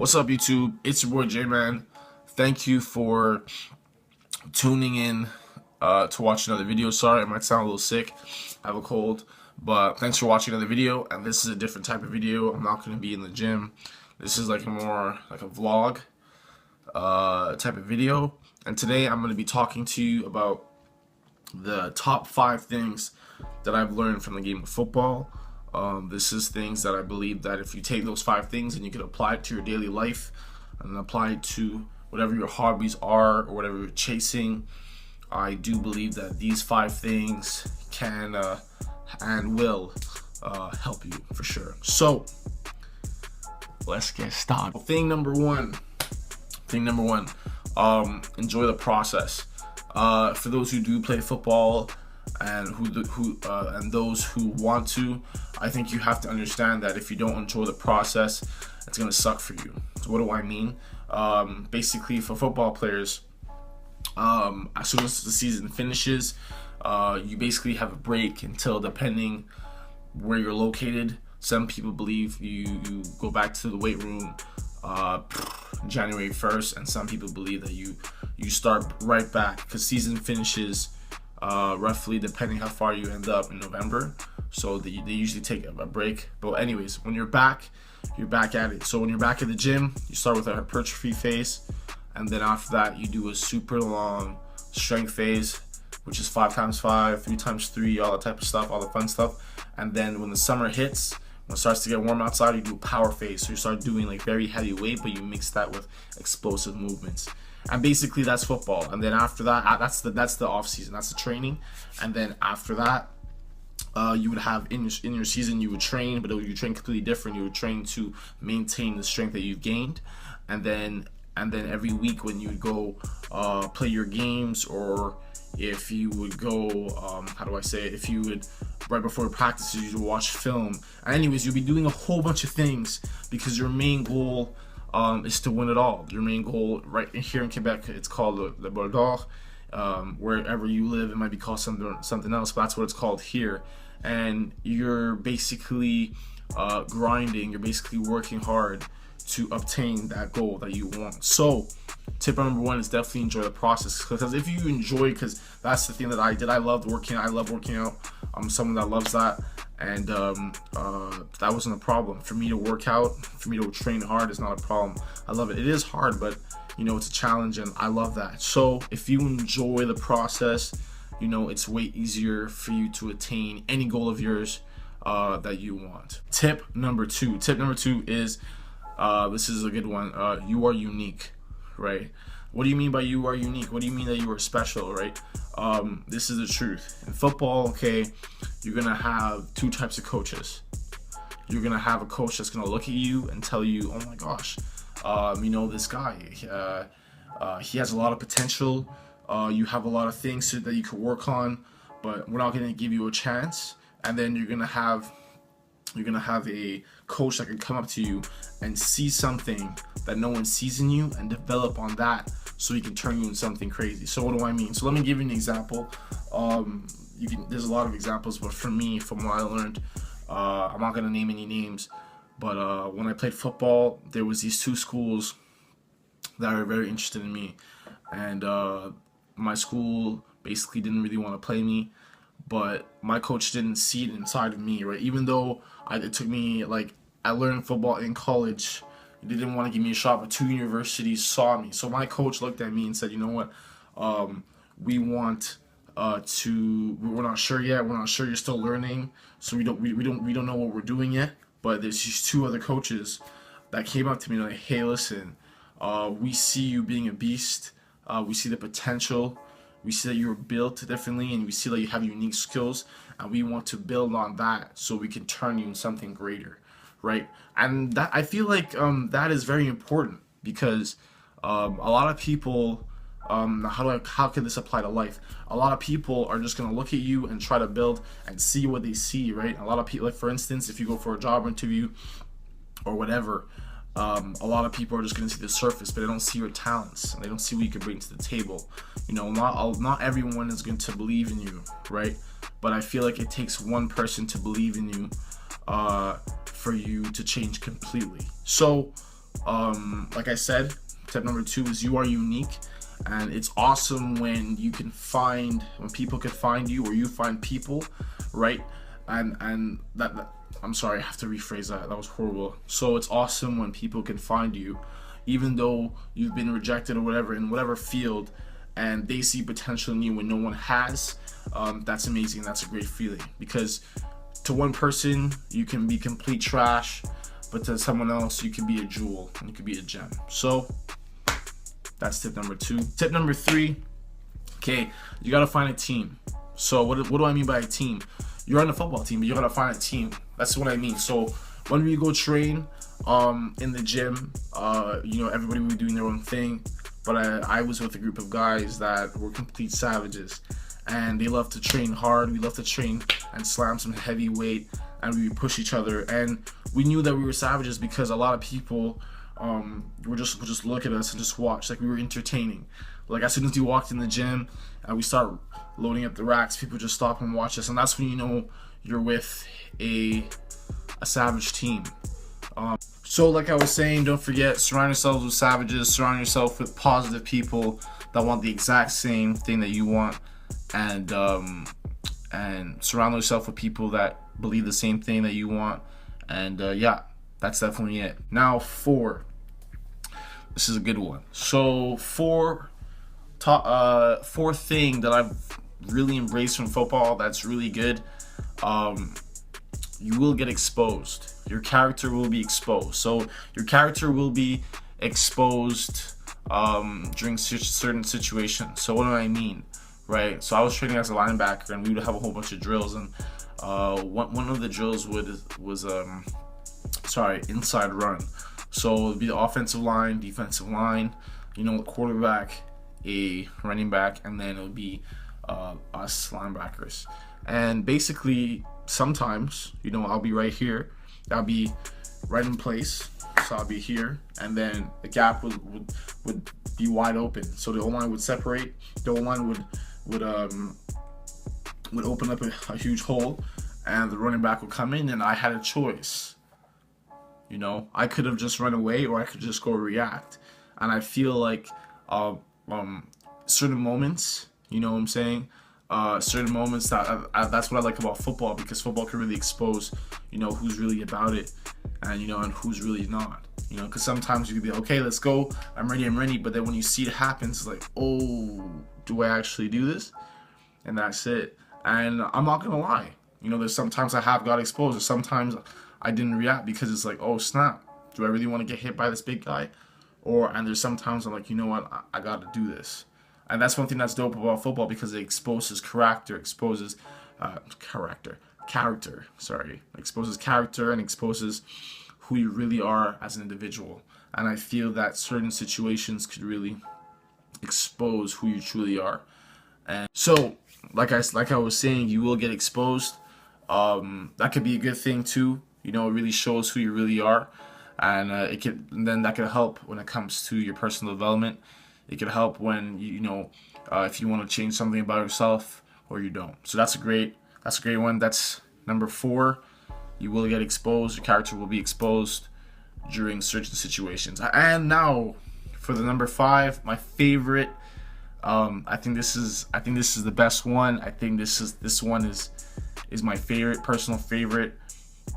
What's up, YouTube? It's your boy J-Man. Thank you for tuning in to watch another video. Sorry, I might sound a little sick. I have a cold, but thanks for watching another video. And this is a different type of video. I'm not going to be in the gym. This is like more like a vlog type of video. And today I'm going to be talking to you about the top 5 things that I've learned from the game of football. This is things that I believe that if you take those 5 things and you can apply it to your daily life and apply it to whatever your hobbies are or whatever you're chasing, I do believe that these 5 things can and will help you for sure. So let's get started. Thing number one, enjoy the process. For those who do play football and and those who want to, I think you have to understand that if you don't enjoy the process, it's gonna suck for you. So what do I mean? Basically, for football players, as soon as the season finishes, you basically have a break until, depending where you're located, some people believe you go back to the weight room January 1st, and some people believe that you start right back, because season finishes roughly, depending how far you end up, in November. So they usually take a break. But anyways, when you're back at it. So when you're back at the gym, you start with a hypertrophy phase, and then after that you do a super long strength phase, which is 5x5, 3x3, all that type of stuff, all the fun stuff. And then when the summer hits, when it starts to get warm outside, you do a power phase. So you start doing like very heavy weight, but you mix that with explosive movements. And basically that's football. And then after that, that's the off season, that's the training. And then after that, you would have in your season, you would train, but you train completely different. You would train to maintain the strength that you've gained, and then every week when you would go play your games, or if you would go, if you would, right before practices, you would watch film. And anyways, you'll be doing a whole bunch of things, because your main goal is to win it all. Your main goal, right here in Quebec, it's called the Bol d'Or. Wherever you live, it might be called something else, but that's what it's called here. And you're basically grinding, you're basically working hard to obtain that goal that you want. So tip number 1 is definitely enjoy the process, because if you enjoy, because that's the thing that I did, I love working out. I'm someone that loves that, and that wasn't a problem for me to work out. For me to train hard is not a problem. I love it. It is hard, but you know, it's a challenge, and I love that. So if you enjoy the process, you know, it's way easier for you to attain any goal of yours that you want. Tip number 2 is, this is a good one. You are unique, right? What do you mean by you are unique? What do you mean that you are special, right? This is the truth. In football, okay, you're gonna have 2 types of coaches. You're gonna have a coach that's gonna look at you and tell you, oh my gosh, you know, this guy, he has a lot of potential. You have a lot of things that you could work on, but we're not gonna give you a chance. And then you're gonna have a coach that can come up to you and see something that no one sees in you and develop on that, so he can turn you into something crazy. So what do I mean? So let me give you an example. There's a lot of examples, but for me, from what I learned, I'm not gonna name any names, but when I played football, there was these 2 schools that were very interested in me, and my school basically didn't really want to play me, but my coach didn't see it inside of me, right? Even though it took me, like, I learned football in college, they didn't want to give me a shot, but 2 universities saw me. So my coach looked at me and said, you know what, we want we're not sure yet, we're not sure, you're still learning, so we don't know what we're doing yet, but there's these 2 other coaches that came up to me like, hey, listen, we see you being a beast, we see the potential, we see that you're built differently, and we see that you have unique skills, and we want to build on that so we can turn you into something greater, right? And that, I feel like that is very important, because a lot of people, how can this apply to life? A lot of people are just gonna look at you and try to build and see what they see, right? A lot of people, like, for instance, if you go for a job interview or whatever, a lot of people are just going to see the surface, but they don't see your talents, and they don't see what you can bring to the table. You know, not everyone is going to believe in you, right? But I feel like it takes one person to believe in you for you to change completely. So Like I said, tip number 2 is you are unique. And it's awesome when people can find you, or you find people, right? And that I'm sorry, I have to rephrase that. That was horrible. So it's awesome when people can find you, even though you've been rejected or whatever in whatever field, and they see potential in you when no one has. That's amazing. That's a great feeling, because to one person you can be complete trash, but to someone else you can be a jewel and you can be a gem. So that's tip number 2. Tip number 3, okay, you gotta find a team. So what do I mean by a team? You're on a football team, but you gotta find a team. That's what I mean. So when we go train in the gym, everybody will be doing their own thing, but I was with a group of guys that were complete savages, and they love to train hard. We love to train and slam some heavy weight, and we would push each other. And we knew that we were savages because a lot of people would just look at us and just watch, like we were entertaining. Like as soon as we walked in the gym and we start loading up the racks, people just stop and watch us, and that's when you know you're with a savage team. So like I was saying, don't forget, surround yourselves with savages, surround yourself with positive people that want the exact same thing that you want, and surround yourself with people that believe the same thing that you want. And yeah, that's definitely it. Now 4. This is a good one. So 4 thing that I've really embraced from football that's really good. You will get exposed. Your character will be exposed. So your character will be exposed during certain situations. So what do I mean? Right. So I was training as a linebacker, and we would have a whole bunch of drills, and one of the drills was inside run. So it would be the offensive line, defensive line, the quarterback, a running back, and then it would be us linebackers. And basically, sometimes, I'll be right here. I'll be right in place. So I'll be here, and then the gap would be wide open. So the O-line would separate. The O-line would open up a huge hole, and the running back would come in, and I had a choice. I could have just run away, or I could just go react. And I feel like certain moments, what I'm saying? Certain moments that's what I like about football, because football can really expose, who's really about it, and and who's really not. Because sometimes you can be okay, let's go, I'm ready, but then when you see it happen, it's like, oh, do I actually do this? And that's it. And I'm not gonna lie, there's sometimes I have got exposed, or sometimes I didn't react because it's like, oh snap, do I really want to get hit by this big guy? And there's sometimes I'm like, you know what, I gotta do this. And that's one thing that's dope about football, because it exposes character, exposes character, and exposes who you really are as an individual. And I feel that certain situations could really expose who you truly are. And so, like I was saying, you will get exposed. That could be a good thing too. It really shows who you really are, and that could help when it comes to your personal development. It could help when if you want to change something about yourself or you don't. So that's a great one. That's number 4. You will get exposed. Your character will be exposed during certain situations. And now for the number 5, my favorite. I think this is the best one. I think this one is my favorite, personal favorite.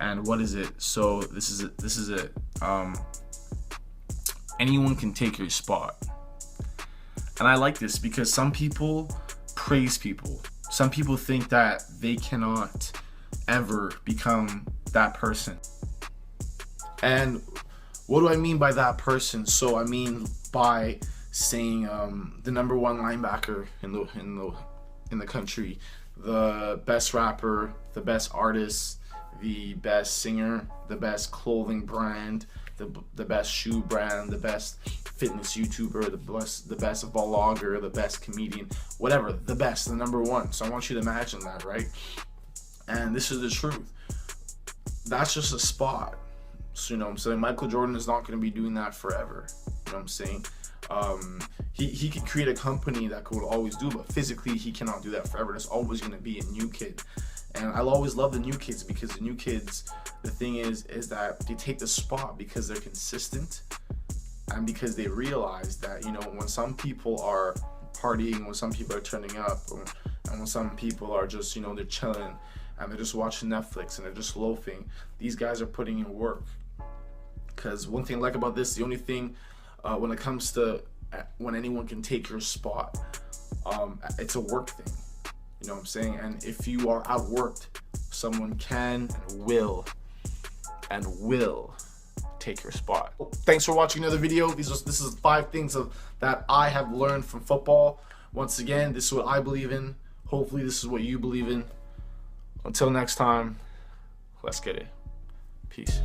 And what is it? So this is it. Anyone can take your spot. And I like this because some people praise people. Some people think that they cannot ever become that person. And what do I mean by that person? So I mean by saying the number 1 linebacker in the country, the best rapper, the best artist, the best singer, the best clothing brand, the best shoe brand, the best fitness YouTuber, the best vlogger, the best comedian, whatever, the best, the number 1. So I want you to imagine that, right? And this is the truth. That's just a spot. So what I'm saying? Michael Jordan is not going to be doing that forever. You know what I'm saying? He could create a company that could always do, but physically he cannot do that forever. There's always going to be a new kid. And I'll always love the new kids, because the new kids, the thing is that they take the spot because they're consistent, and because they realize that, you know, when some people are partying, when some people are turning up, and when some people are just, you know, they're chilling and they're just watching Netflix and they're just loafing, these guys are putting in work. Because one thing I like about this, the only thing when it comes to when anyone can take your spot, it's a work thing. You know what I'm saying? And if you are outworked, someone can and will take your spot. Thanks for watching another video. This is 5 things that I have learned from football. Once again, this is what I believe in. Hopefully this is what you believe in. Until next time, let's get it. Peace.